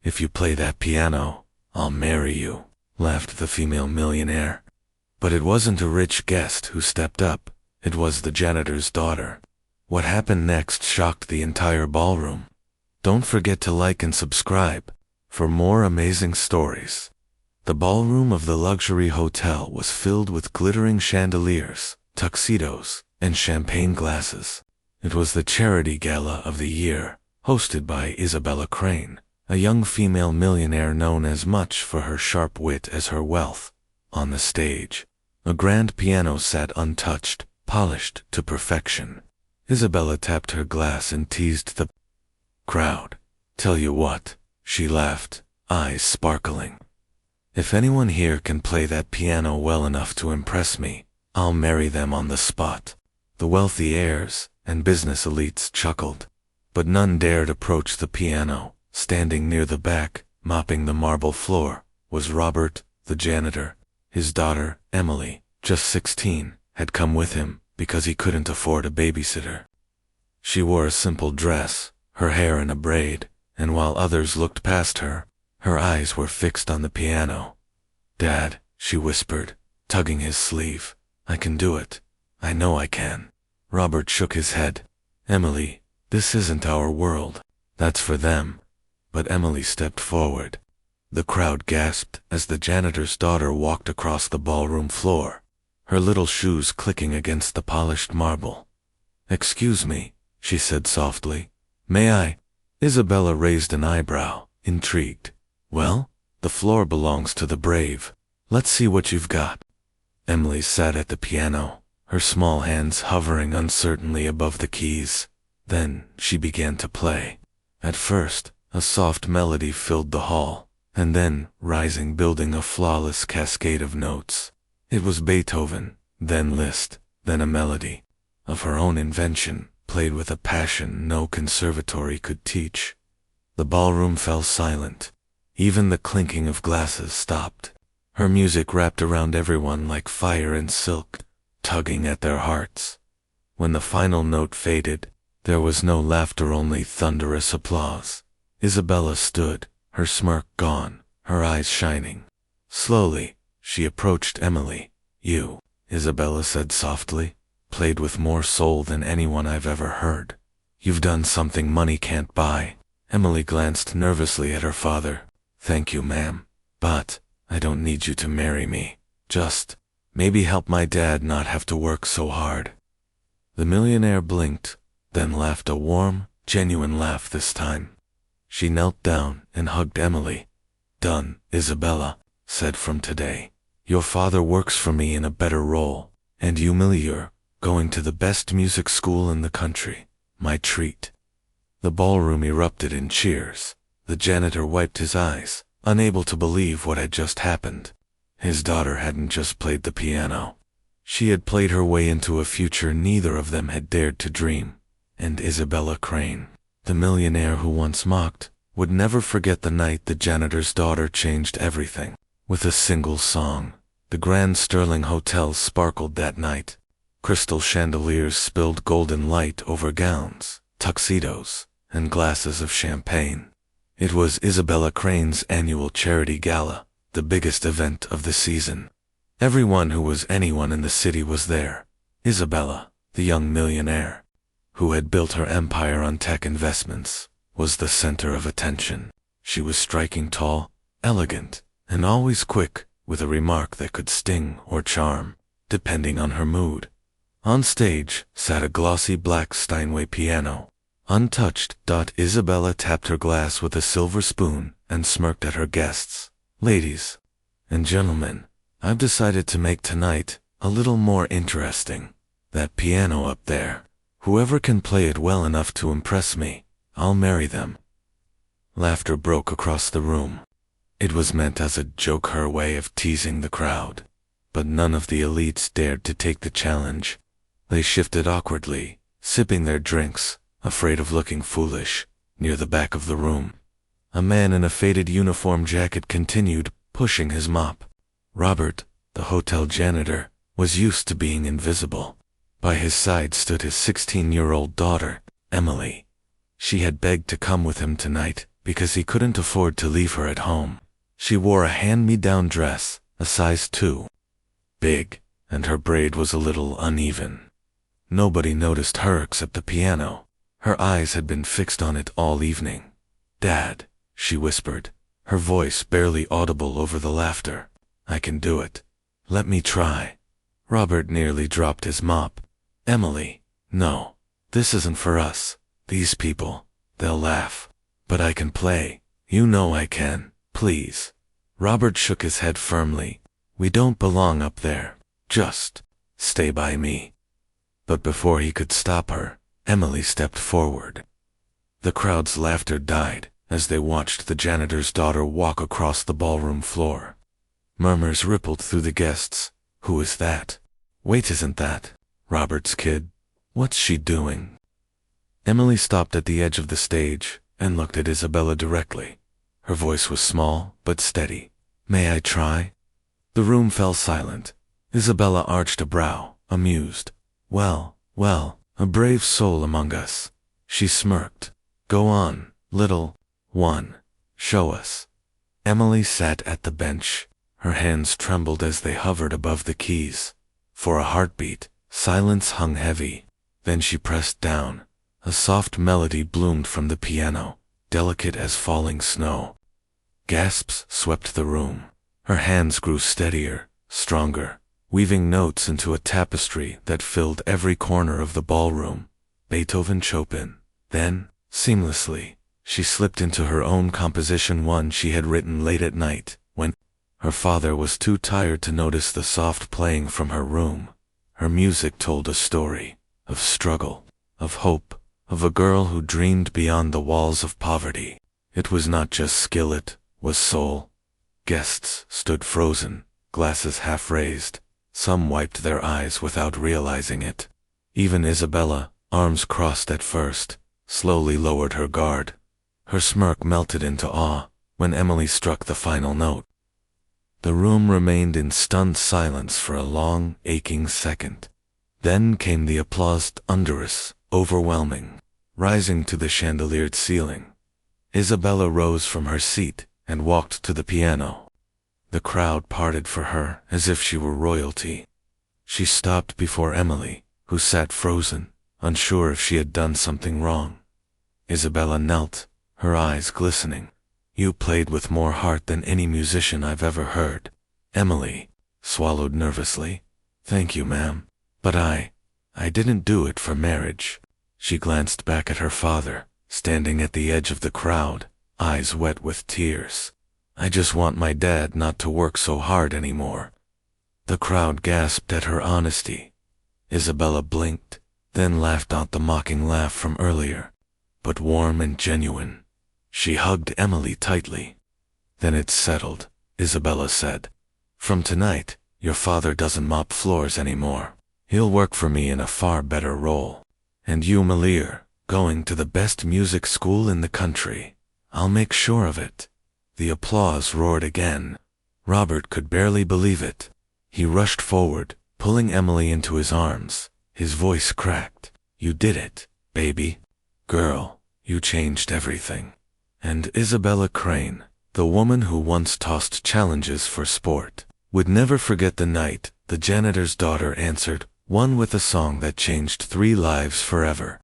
"If you play that piano, I'll marry you," laughed the female millionaire. But it wasn't a rich guest who stepped up, it was the janitor's daughter. What happened next shocked the entire ballroom. Don't forget to like and subscribe for more amazing stories. The ballroom of the luxury hotel was filled with glittering chandeliers, tuxedos, and champagne glasses. It was the charity gala of the year, hosted by Isabella Crane, a young female millionaire known as much for her sharp wit as her wealth. On the stage, a grand piano sat untouched, polished to perfection. Isabella tapped her glass and teased the crowd. "Tell you what," she laughed, eyes sparkling. "If anyone here can play that piano well enough to impress me, I'll marry them on the spot." The wealthy heirs and business elites chuckled, but none dared approach the piano. Standing near the back, mopping the marble floor, was Robert, the janitor. His daughter, Emily, just 16, had come with him because he couldn't afford a babysitter. She wore a simple dress, her hair in a braid, and while others looked past her, her eyes were fixed on the piano. "Dad," she whispered, tugging his sleeve, "I can do it. I know I can." Robert shook his head. "Emily, this isn't our world. That's for them." But Emily stepped forward. The crowd gasped as the janitor's daughter walked across the ballroom floor, her little shoes clicking against the polished marble. "Excuse me," she said softly. "May I?" Isabella raised an eyebrow, intrigued. "Well, the floor belongs to the brave. Let's see what you've got." Emily sat at the piano, her small hands hovering uncertainly above the keys. Then she began to play. At first, a soft melody filled the hall, and then, rising, building a flawless cascade of notes. It was Beethoven, then Liszt, then a melody of her own invention, played with a passion no conservatory could teach. The ballroom fell silent. Even the clinking of glasses stopped. Her music wrapped around everyone like fire and silk, tugging at their hearts. When the final note faded, there was no laughter, only thunderous applause. Isabella stood, her smirk gone, her eyes shining. Slowly, she approached Emily. "You," Isabella said softly, "played with more soul than anyone I've ever heard. You've done something money can't buy." Emily glanced nervously at her father. "Thank you, ma'am, but I don't need you to marry me. Just maybe help my dad not have to work so hard." The millionaire blinked, then laughed, a warm, genuine laugh this time. She knelt down and hugged Emily. "Done, Isabella," said, "from today, your father works for me in a better role, and you, Millie, going to the best music school in the country. My treat." The ballroom erupted in cheers. The janitor wiped his eyes, unable to believe what had just happened. His daughter hadn't just played the piano. She had played her way into a future neither of them had dared to dream. And Isabella Crane, the millionaire who once mocked, would never forget the night the janitor's daughter changed everything. With a single song, the Grand Sterling Hotel sparkled that night. Crystal chandeliers spilled golden light over gowns, tuxedos, and glasses of champagne. It was Isabella Crane's annual charity gala, the biggest event of the season. Everyone who was anyone in the city was there. Isabella, the young millionaire, who had built her empire on tech investments, was the center of attention. She was striking, tall, elegant, and always quick, with a remark that could sting or charm, depending on her mood. On stage sat a glossy black Steinway piano, untouched. Isabella tapped her glass with a silver spoon and smirked at her guests. "Ladies and gentlemen, I've decided to make tonight a little more interesting. That piano up there, whoever can play it well enough to impress me, I'll marry them." Laughter broke across the room. It was meant as a joke, her way of teasing the crowd. But none of the elites dared to take the challenge. They shifted awkwardly, sipping their drinks, afraid of looking foolish. Near the back of the room, a man in a faded uniform jacket continued, pushing his mop. Robert, the hotel janitor, was used to being invisible. By his side stood his 16-year-old daughter, Emily. She had begged to come with him tonight, because he couldn't afford to leave her at home. She wore a hand-me-down dress, a size 2 big, and her braid was a little uneven. Nobody noticed her except the piano. Her eyes had been fixed on it all evening. "Dad," she whispered, her voice barely audible over the laughter. "I can do it. Let me try." Robert nearly dropped his mop. "Emily, no, this isn't for us. These people, they'll laugh. But I can play. You know I can. Please." Robert shook his head firmly. "We don't belong up there. Just stay by me." But before he could stop her, Emily stepped forward. The crowd's laughter died as they watched the janitor's daughter walk across the ballroom floor. Murmurs rippled through the guests. "Who is that? Wait, isn't that Robert's kid? What's she doing?" Emily stopped at the edge of the stage and looked at Isabella directly. Her voice was small but steady. "May I try?" The room fell silent. Isabella arched a brow, amused. Well, a brave soul among us." She smirked. "Go on, little one. Show us." Emily sat at the bench. Her hands trembled as they hovered above the keys. For a heartbeat, silence hung heavy. Then she pressed down. A soft melody bloomed from the piano, delicate as falling snow. Gasps swept the room. Her hands grew steadier, stronger, weaving notes into a tapestry that filled every corner of the ballroom. Beethoven, Chopin. Then, seamlessly, she slipped into her own composition, one she had written late at night, when her father was too tired to notice the soft playing from her room. Her music told a story of struggle, of hope, of a girl who dreamed beyond the walls of poverty. It was not just skill, it was soul. Guests stood frozen, glasses half raised. Some wiped their eyes without realizing it. Even Isabella, arms crossed at first, slowly lowered her guard. Her smirk melted into awe when Emily struck the final note. The room remained in stunned silence for a long, aching second. Then came the applause, thunderous, overwhelming, rising to the chandeliered ceiling. Isabella rose from her seat and walked to the piano. The crowd parted for her as if she were royalty. She stopped before Emily, who sat frozen, unsure if she had done something wrong. Isabella knelt, her eyes glistening. "You played with more heart than any musician I've ever heard." Emily swallowed nervously. "Thank you, ma'am. But I didn't do it for marriage." She glanced back at her father, standing at the edge of the crowd, eyes wet with tears. "I just want my dad not to work so hard anymore." The crowd gasped at her honesty. Isabella blinked, then laughed out the mocking laugh from earlier, but warm and genuine. She hugged Emily tightly. "Then it's settled," Isabella said. "From tonight, your father doesn't mop floors anymore. He'll work for me in a far better role. And you, millionaire, going to the best music school in the country. I'll make sure of it." The applause roared again. Robert could barely believe it. He rushed forward, pulling Emily into his arms. His voice cracked. "You did it, baby. Girl, you changed everything." And Isabella Crane, the woman who once tossed challenges for sport, would never forget the night the janitor's daughter answered, one with a song that changed 3 lives forever.